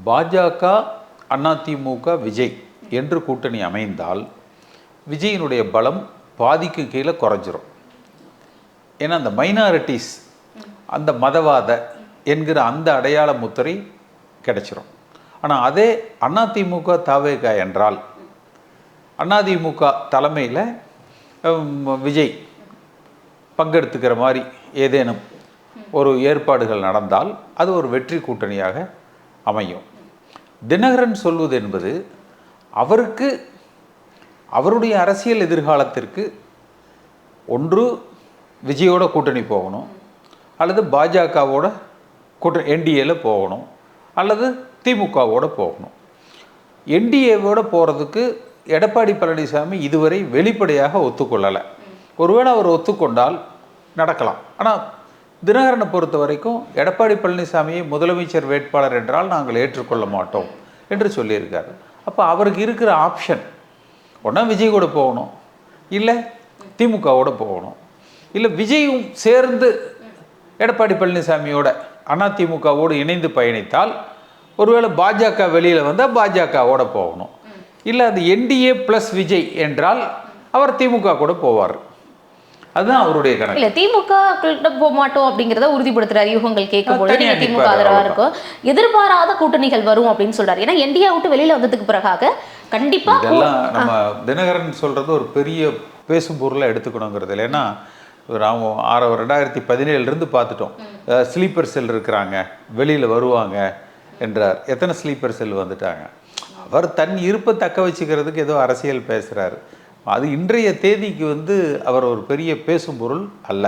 பாஜக, அதிமுக, விஜய் என்று கூட்டணி அமைந்தால் விஜயினுடைய பலம் பாதிக்கு கீழே குறைஞ்சிரும். ஏன்னா அந்த மைனாரிட்டிஸ், அந்த மதவாத என்கிற அந்த அடையாள முத்திரை கிடைச்சிரும். ஆனால் அதே அதிமுக தவேக என்றால் அதிமுக தலைமையில் விஜய் பங்கெடுத்துக்கிற மாதிரி ஏதேனும் ஒரு ஏற்பாடுகள் நடந்தால் அது ஒரு வெற்றி கூட்டணியாக அமையும். தினகரன் சொல்வது என்பது அவருக்கு அவருடைய அரசியல் எதிர்காலத்திற்கு ஒன்று விஜயோட கூட்டணி போகணும், அல்லது பாஜகவோட என்டிஏல போகணும், அல்லது திமுகவோட போகணும். என்டிஏவோட போகிறதுக்கு எடப்பாடி பழனிசாமி இதுவரை வெளிப்படையாக ஒத்துக்கொள்ளலை. ஒருவேளை அவர் ஒத்துக்கொண்டால் நடக்கலாம். ஆனால் தினகரனை பொறுத்த வரைக்கும் எடப்பாடி பழனிசாமியை முதலமைச்சர் வேட்பாளர் என்றால் நாங்கள் ஏற்றுக்கொள்ள மாட்டோம் என்று சொல்லியிருக்காரு. அப்போ அவருக்கு இருக்கிற ஆப்ஷன் ஒன்றா விஜய் கூட போகணும், இல்லை திமுகவோட போகணும், இல்லை விஜயும் சேர்ந்து எடப்பாடி பழனிசாமியோட அதிமுகவோடு இணைந்து பயணித்தால் ஒருவேளை பாஜக வெளியில் வந்தால் பாஜகவோட போகணும், இல்லை அது என்டிஏ ப்ளஸ் விஜய் என்றால் அவர் திமுக கூட போவார். அதுதான் அவருடைய கணக்கு. இல்ல திமுக போக மாட்டோம் அப்படிங்கிறத உறுதிப்படுத்துறாரு. யூகங்கள் கேட்கும்போது நீங்க திமுக ஆதரவா இருக்கும், எதிர்பாராத கூட்டணிகள் வரும் அப்படின்னு சொல்றாரு. ஏன்னா என்டிஏ விட்டு வெளியில வந்ததுக்கு பிறகாக கண்டிப்பா இதெல்லாம் நம்ம தினகரன் சொல்றது ஒரு பெரிய பேசும் பொருளை எடுத்துக்கணுங்கிறது இல்லை. ஏன்னா 2017 பார்த்துட்டோம். ஸ்லீப்பர் செல் இருக்கிறாங்க, வெளியில் வருவாங்க என்றார். எத்தனை ஸ்லீப்பர் செல் வந்துட்டாங்க? அவர் தன் இருப்பை தக்க வச்சுக்கிறதுக்கு ஏதோ அரசியல் பேசுகிறாரு. அது இன்றைய தேதிக்கு அவர் ஒரு பெரிய பேசும் பொருள் அல்ல.